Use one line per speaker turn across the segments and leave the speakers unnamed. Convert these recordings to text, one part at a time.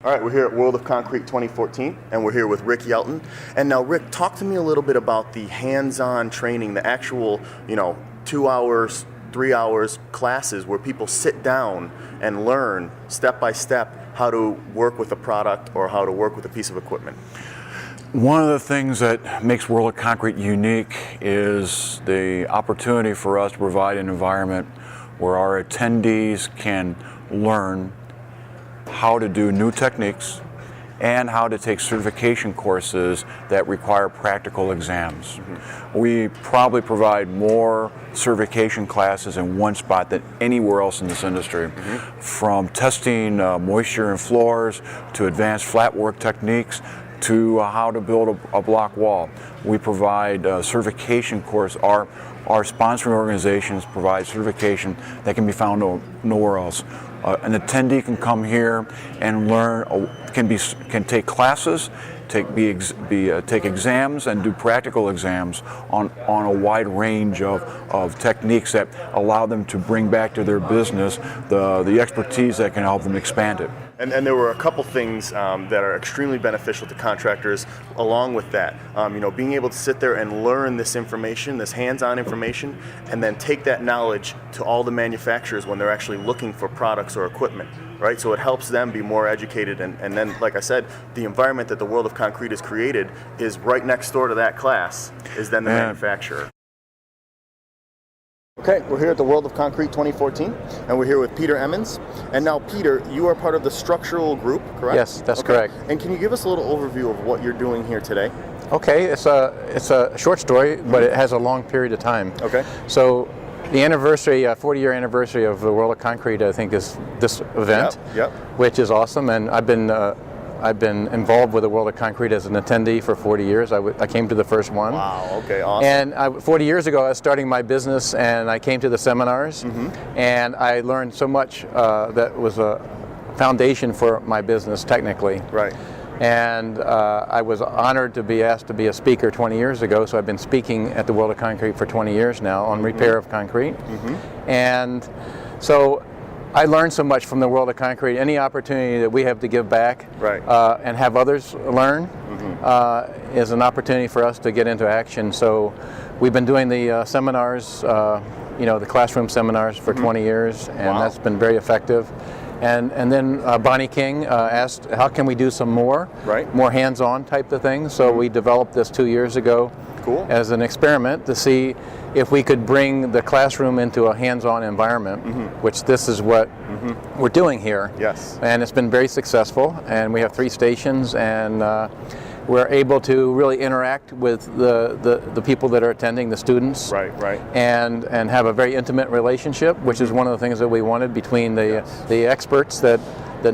All right, we're here at World of Concrete 2014, and we're here with Rick Yelton. And now, Rick, talk to me a little bit about the hands-on training, the actual, 2 hours, 3 hours classes where people sit down and learn step by step how to work with a product or how to work with a piece of equipment.
One of the things that makes World of Concrete unique is the opportunity for us to provide an environment where our attendees can learn how to do new techniques and how to take certification courses that require practical exams. We probably provide more certification classes in one spot than anywhere else in this industry. From testing moisture in floors to advanced flat work techniques to how to build a block wall. We provide certification course. Our sponsoring organizations provide certification that can be found nowhere else. An attendee can come here and learn, can take classes, take exams and do practical exams on a wide range of techniques that allow them to bring back to their business the expertise that can help them expand it.
And there were a couple things that are extremely beneficial to contractors along with that. Being able to sit there and learn this information, this hands-on information, and then take that knowledge to all the manufacturers when they're actually looking for products or equipment, right? So it helps them be more educated. And then, like I said, the environment that the World of Concrete has created is right next door to that class is then the manufacturer. Okay, we're here at the World of Concrete 2014, and we're here with Peter Emmons. And now, Peter, you are part of the structural group, correct?
Yes, that's correct.
And can you give us a little overview of what you're doing here today?
Okay, it's a short story, but it has a long period of time.
Okay.
So the anniversary, 40-year anniversary of the World of Concrete, I think, is this event, which is awesome. And I've been involved with the World of Concrete as an attendee for 40 years. I came to the first one.
Wow, okay, awesome.
And 40 years ago, I was starting my business, and I came to the seminars, and I learned so much that was a foundation for my business technically.
Right.
And I was honored to be asked to be a speaker 20 years ago, so I've been speaking at the World of Concrete for 20 years now on repair of concrete. And so I learned so much from the World of Concrete. Any opportunity that we have to give back and have others learn is an opportunity for us to get into action. So we've been doing the seminars, the classroom seminars for 20 years, and that's been very effective. And then Bonnie King asked, how can we do some more hands-on type of things? So we developed this 2 years ago as an experiment to see if we could bring the classroom into a hands-on environment, which this is what we're doing here.
Yes.
And it's been very successful, and we have 3 stations, and we're able to really interact with the people that are attending, the students, and have a very intimate relationship, which is one of the things that we wanted between the experts that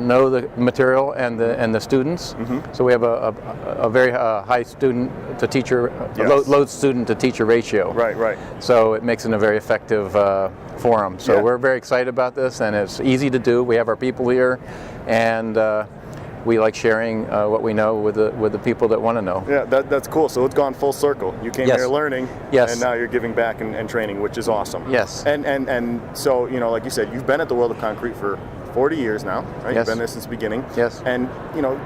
know the material and the students. So we have a very high student to teacher, load student to teacher ratio.
Right.
So it makes it a very effective forum. So we're very excited about this, and it's easy to do. We have our people here, and we like sharing what we know with the people that want to know.
Yeah, that's cool. So it's gone full circle. You came here learning, and now you're giving back and training, which is awesome.
Yes.
And so, like you said, you've been at the World of Concrete for 40 years now, right?
Yes.
You've been there since the beginning.
Yes.
And,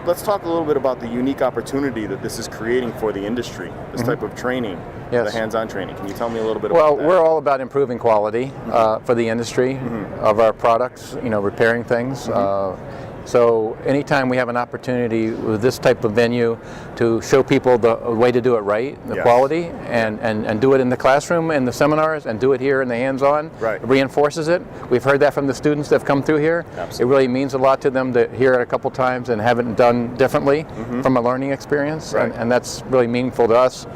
let's talk a little bit about the unique opportunity that this is creating for the industry, this type of training, the hands-on training. Can you tell me a little bit about that?
Well, we're all about improving quality for the industry of our products, repairing things. So anytime we have an opportunity with this type of venue to show people the way to do it right, the quality, and do it in the classroom, in the seminars, and do it here in the hands-on, it reinforces it. We've heard that from the students that have come through here.
Absolutely.
It really means a lot to them to hear it a couple times and have it done differently from a learning experience, and that's really meaningful to us.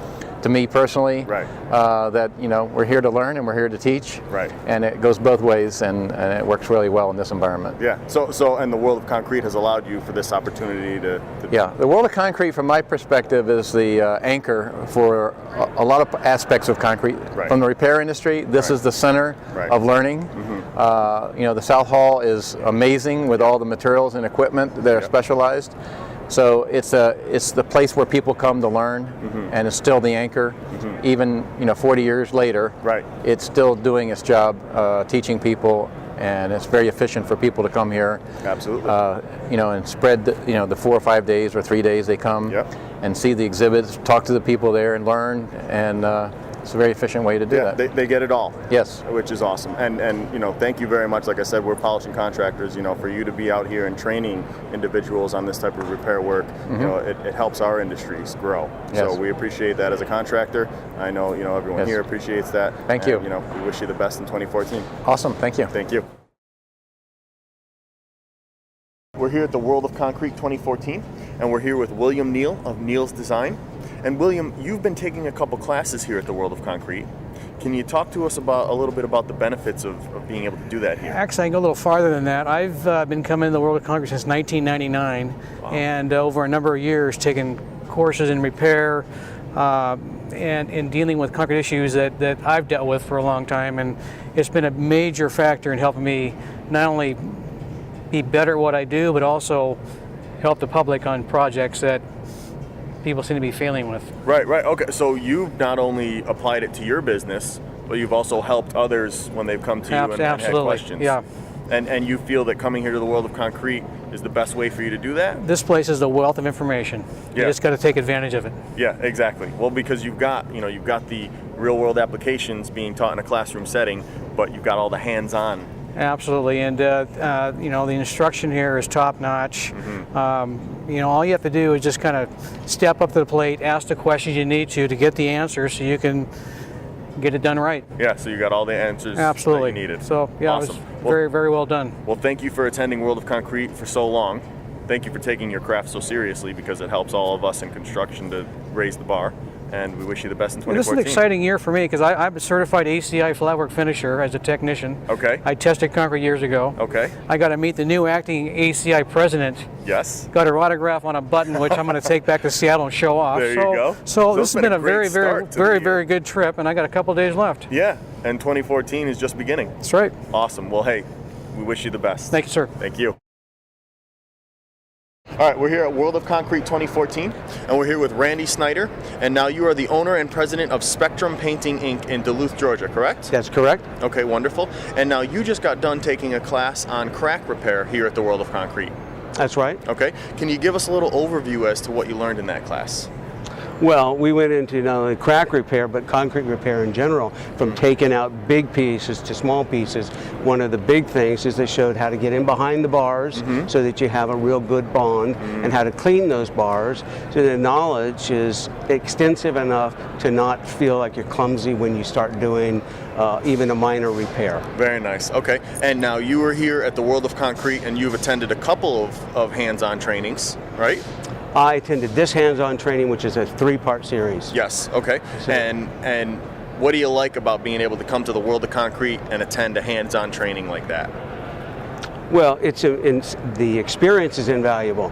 To me personally, that we're here to learn and we're here to teach, and it goes both ways, and it works really well in this environment.
Yeah. So and the World of Concrete has allowed you for this opportunity to
the World of Concrete, from my perspective, is the anchor for a lot of aspects of concrete. From the repair industry, this is the center of learning. The South Hall is amazing with all the materials and equipment that are specialized. So it's the place where people come to learn, and it's still the anchor. Even 40 years later, it's still doing its job, teaching people and it's very efficient for people to come here.
Absolutely.
And spread the 4 or 5 days or 3 days they come
Yep.
and see the exhibits, talk to the people there, and learn. And it's a very efficient way to do
Yeah,
that.
they get it all.
Yes.
Which is awesome. And thank you very much. Like I said, we're polishing contractors. For you to be out here and training individuals on this type of repair work, it helps our industries grow.
Yes.
So we appreciate that as a contractor. I know, everyone
Yes.
here appreciates that.
Thank you.
We wish you the best in 2014.
Awesome. Thank you.
Thank you. We're here at the World of Concrete 2014, and we're here with William Neal of Neal's Design. And William, you've been taking a couple classes here at the World of Concrete. Can you talk to us a little bit about the benefits of being able to do that here?
Actually, I can go a little farther than that. I've been coming to the World of Concrete since 1999, and over a number of years taken courses in repair and in dealing with concrete issues that I've dealt with for a long time, and it's been a major factor in helping me not only be better at what I do, but also help the public on projects that people seem to be failing with.
Right. Okay. So you've not only applied it to your business, but you've also helped others when they've come to you and had
Absolutely.
questions.
Yeah.
And you feel that coming here to the World of Concrete is the best way for you to do that?
This place is a wealth of information. You
Yeah.
just got to take advantage of it.
Yeah, exactly. Well, because you've got the real world applications being taught in a classroom setting, but you've got all the hands-on.
Absolutely, and the instruction here is top notch. All you have to do is just kind of step up to the plate, ask the questions you need to get the answers, so you can get it done right.
Yeah, so you got all the answers
Absolutely.
that you needed.
So yeah,
awesome.
it was very, very well done.
Well, thank you for attending World of Concrete for so long. Thank you for taking your craft so seriously, because it helps all of us in construction to raise the bar. And we wish you the best in 2014.
This is an exciting year for me because I'm a certified ACI flatwork finisher as a technician.
Okay.
I tested concrete years ago.
Okay.
I got to meet the new acting ACI president.
Yes.
Got her autograph on a button, which I'm going to take back to Seattle and show off.
There you go.
So this
it's
has been a
great
very, very,
start to the
very,
year.
very good trip, and I got a couple days left.
Yeah, and 2014 is just beginning.
That's right.
Awesome. Well, hey, we wish you the best.
Thank you, sir.
Thank you. All right, we're here at World of Concrete 2014, and we're here with Randy Snyder. And now you are the owner and president of Spectrum Painting Inc. in Duluth, Georgia, correct?
That's correct.
Okay, wonderful. And now you just got done taking a class on crack repair here at the World of Concrete.
That's right.
Okay, can you give us a little overview as to what you learned in that class?
Well, we went into not only crack repair, but concrete repair in general, from taking out big pieces to small pieces. One of the big things is they showed how to get in behind the bars so that you have a real good bond, and how to clean those bars. So the knowledge is extensive enough to not feel like you're clumsy when you start doing even a minor repair.
Very nice. Okay, and now you were here at the World of Concrete, and you've attended a couple of hands-on trainings, right?
I attended this hands-on training, which is a 3-part series.
Yes. Okay.
So-
And what do you like about being able to come to the World of Concrete and attend a hands-on training like that?
Well, the experience is invaluable.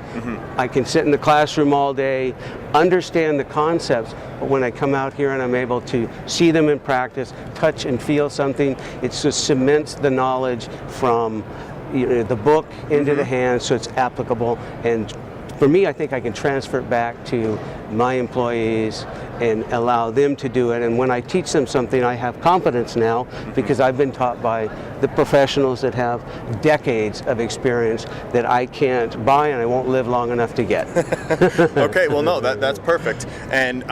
I can sit in the classroom all day, understand the concepts, but when I come out here and I'm able to see them in practice, touch and feel something, it just cements the knowledge from the book into the hands, so it's applicable. And for me, I think I can transfer it back to my employees and allow them to do it. And when I teach them something, I have confidence now, because I've been taught by the professionals that have decades of experience that I can't buy and I won't live long enough to get.
Okay, well, no, that's perfect. And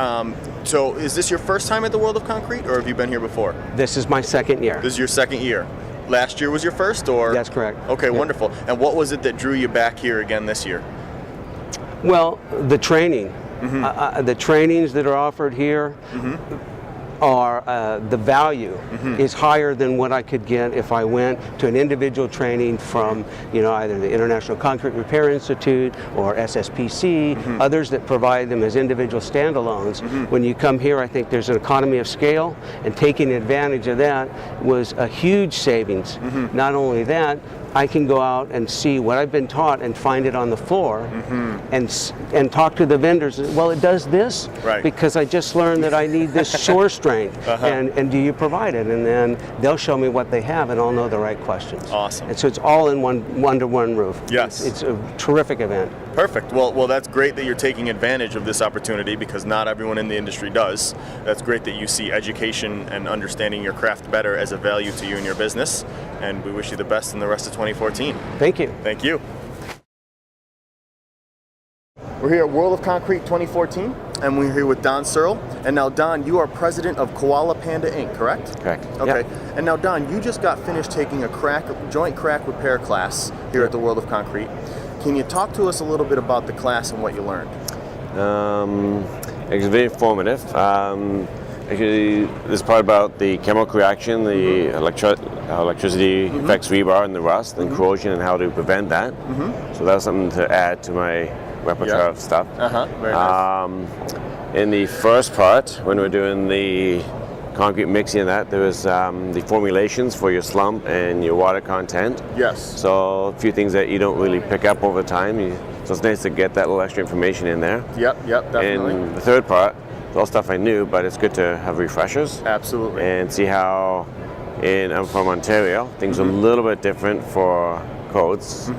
so is this your first time at the World of Concrete, or have you been here before?
This is my second year.
This is your second year. Last year was your first, or?
That's correct.
Okay,
Yeah.
wonderful. And what was it that drew you back here again this year?
Well, the training. The trainings that are offered here are, the value is higher than what I could get if I went to an individual training from, either the International Concrete Repair Institute or SSPC, others that provide them as individual standalones. When you come here, I think there's an economy of scale, and taking advantage of that was a huge savings. Not only that, I can go out and see what I've been taught and find it on the floor, and talk to the vendors. Well, it does this
Right.
because I just learned that I need this shore strength, and do you provide it? And then they'll show me what they have, and I'll know the right questions.
Awesome.
And so it's all in one under one roof.
Yes.
It's a terrific event.
Perfect. Well, that's great that you're taking advantage of this opportunity because not everyone in the industry does. That's great that you see education and understanding your craft better as a value to you and your business. And we wish you the best in the rest of 2014.
Thank you.
Thank you. We're here at World of Concrete 2014, and we're here with Don Searle. And now, Don, you are president of Koala Panda Inc., correct?
Correct.
Okay. Yep. And now, Don, you just got finished taking a joint crack repair class here at the World of Concrete. Can you talk to us a little bit about the class and what you learned?
It was very informative. Actually, this part about the chemical reaction, the how electricity affects rebar and the rust and corrosion and how to prevent that. So that was something to add to my repertoire of stuff.
Very nice.
In the first part, when we're doing the concrete mixing and that, there was the formulations for your slump and your water content.
Yes.
So a few things that you don't really pick up over time. So it's nice to get that little extra information in there.
Yep, definitely.
And the third part, it's all stuff I knew, but it's good to have refreshers.
Absolutely.
And see how, I'm from Ontario, things are a little bit different for codes.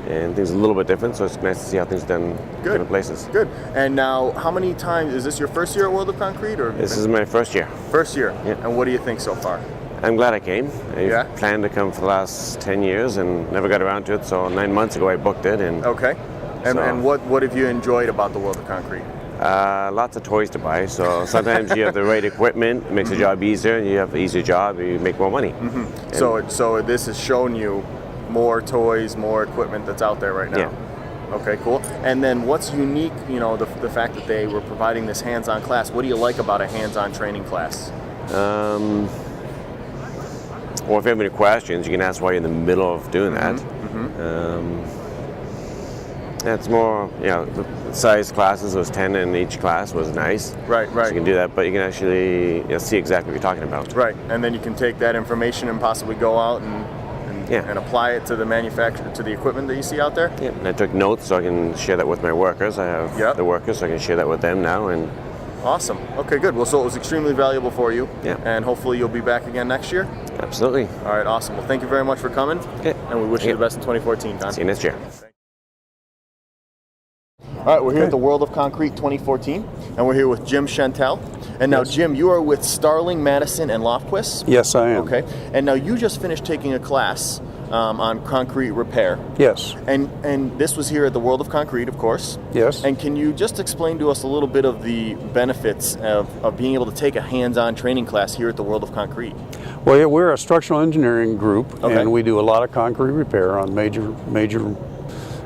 And things are a little bit different, so it's nice to see how things are done in different places.
Good. And now, how many times, is this your first year at World of Concrete? Or
This is my first year.
First year?
Yeah.
And what do you think so far?
I'm glad I came.
Yeah?
I planned to come for the last 10 years and never got around to it, so 9 months ago I booked it. And
Okay. And,
So-
and what have you enjoyed about the World of Concrete?
lots of toys to buy, so sometimes you have the right equipment, it makes the job easier, and you have an easier job, you make more money.
So this has shown you more toys, more equipment that's out there right now.
Yeah.
Okay, cool. And then what's unique, the fact that they were providing this hands-on class, what do you like about a hands-on training class?
Well, if you have any questions, you can ask while you're in the middle of doing that. It's more, the size classes was 10 in each class was nice.
Right.
So you can do that, but you can actually see exactly what you're talking about.
Right, and then you can take that information and possibly go out and apply it to the manufacturer, to the equipment that you see out there?
Yeah, and I took notes so I can share that with my workers. I have the workers, so I can share that with them now. And
awesome. Okay, good. Well, so it was extremely valuable for you.
Yeah.
And hopefully you'll be back again next year.
Absolutely.
All right, awesome. Well, thank you very much for coming.
Okay.
And we wish you the best in 2014, Don.
See you next year.
All right, we're here at the World of Concrete 2014, and we're here with Jim Chantel. And now, Jim, you are with Starling, Madison, and Lofquist?
Yes, I am.
Okay. And now you just finished taking a class on concrete repair.
Yes.
And this was here at the World of Concrete, of course.
Yes.
And can you just explain to us a little bit of the benefits of being able to take a hands-on training class here at the World of Concrete?
Well, yeah, we're a structural engineering group,
Okay.
and we do a lot of concrete repair on major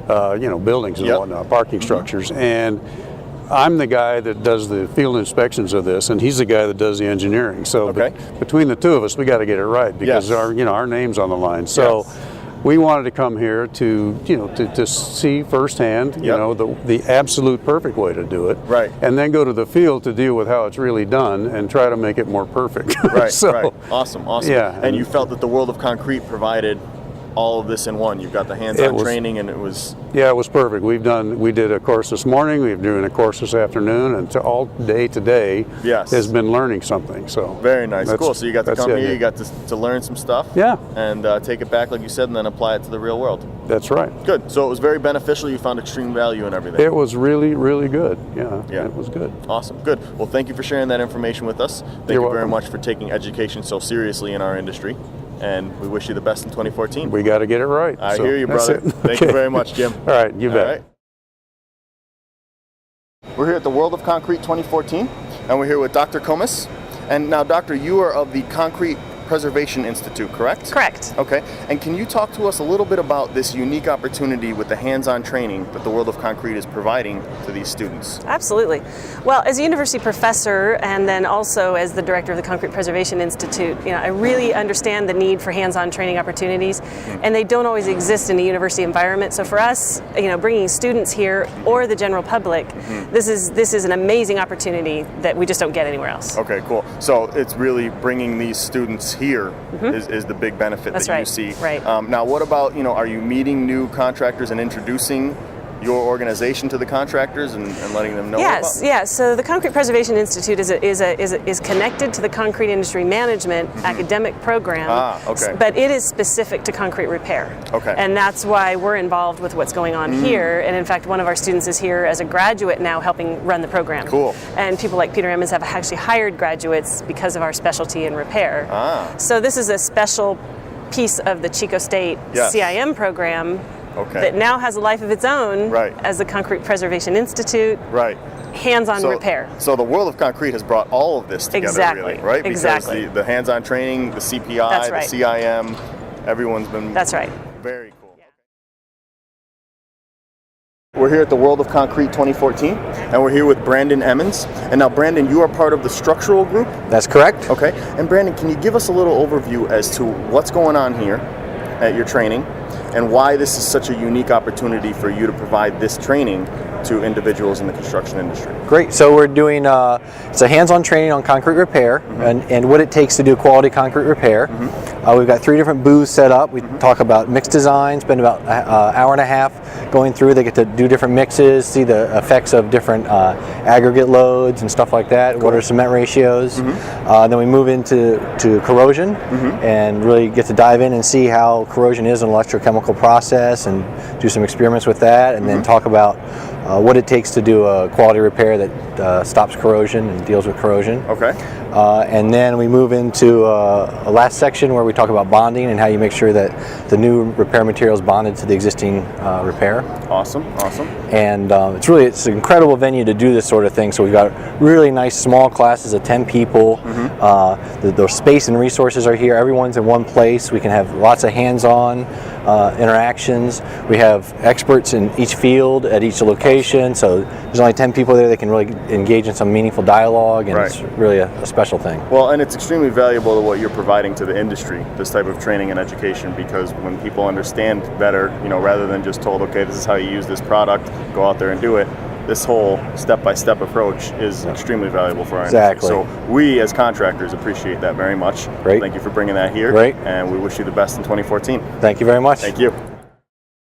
buildings and whatnot, parking structures. And I'm the guy that does the field inspections of this, and he's the guy that does the engineering. So between the two of us, we got to get it right because our name's on the line. So we wanted to come here to see firsthand, the absolute perfect way to do it,
right?
And then go to the field to deal with how it's really done and try to make it more perfect.
Right.
So,
right. Awesome.
Yeah.
And you felt that the World of Concrete provided all of this in one. You've got the hands-on training, and it was...
Yeah, it was perfect. We did a course this morning, we're doing a course this afternoon, and all day today has been learning something. So
very nice. Cool. So you got to come here, you got to learn some stuff.
Yeah.
And take it back, like you said, and then apply it to the real world.
That's right.
Good. So it was very beneficial. You found extreme value in everything.
It was really, really good. Yeah. It was good.
Awesome. Good. Well, thank you for sharing that information with us. Thank you very much for taking education so seriously in our industry. And we wish you the best in 2014.
We got to get it right.
I hear you, brother. Thank you very much, Jim.
All right, you bet.
We're here at the World of Concrete 2014, and we're here with Dr. Comas. And now, Doctor, you are of the Concrete Preservation Institute, correct?
Correct.
Okay. And can you talk to us a little bit about this unique opportunity with the hands-on training that the World of Concrete is providing to these students?
Absolutely. Well, as a university professor and then also as the director of the Concrete Preservation Institute, I really understand the need for hands-on training opportunities, and they don't always exist in a university environment. So for us, bringing students here or the general public, this is an amazing opportunity that we just don't get anywhere else.
Okay, cool. So it's really bringing these students here is the big benefit that you see.
Right.
Now, what about, are you meeting new contractors and introducing your organization to the contractors and letting them know
Yes,
about?
yes. So the Concrete Preservation Institute is connected to the Concrete Industry Management academic program.
Okay.
But it is specific to concrete repair.
Okay.
And that's why we're involved with what's going on here. And in fact, one of our students is here as a graduate now helping run the program.
Cool.
And people like Peter Emmons have actually hired graduates because of our specialty in repair. So this is a special piece of the Chico State CIM program that now has a life of its own as the Concrete Preservation Institute.
Right.
Hands-on repair.
So the World of Concrete has brought all of this together, really, right?
Exactly.
Because the hands-on training, the CPI, the CIM, everyone's been very cool. We're here at the World of Concrete 2014, and we're here with Brandon Emmons. And now, Brandon, you are part of the structural group?
That's correct.
Okay. And Brandon, can you give us a little overview as to what's going on here at your training and why this is such a unique opportunity for you to provide this training to individuals in the construction industry?
Great. So we're doing it's a hands-on training on concrete repair and what it takes to do quality concrete repair. We've got 3 different booths set up. We talk about mix design, spend about an hour and a half going through. They get to do different mixes, see the effects of different aggregate loads and stuff like that, water cement ratios. Then we move into corrosion and really get to dive in and see how corrosion is an electrochemical process and do some experiments with that, and then talk about what it takes to do a quality repair that stops corrosion and deals with corrosion.
Okay.
And then we move into a last section where we talk about bonding and how you make sure that the new repair material is bonded to the existing repair.
Awesome, awesome.
And it's an incredible venue to do this sort of thing. So we've got really nice small classes of 10 people. The space and resources are here. Everyone's in one place. We can have lots of hands-on interactions. We have experts in each field at each location. So there's only 10 people there that can really engage in some meaningful dialogue, and it's really a special thing.
Well, and it's extremely valuable to what you're providing to the industry, this type of training and education, because when people understand better, rather than just told, okay, this is how you use this product, go out there and do it, this whole step-by-step approach is extremely valuable for our industry. So we as contractors appreciate that very much.
Great.
Thank you for bringing that here.
Great.
And we wish you the best in 2014.
Thank you very much.
Thank you.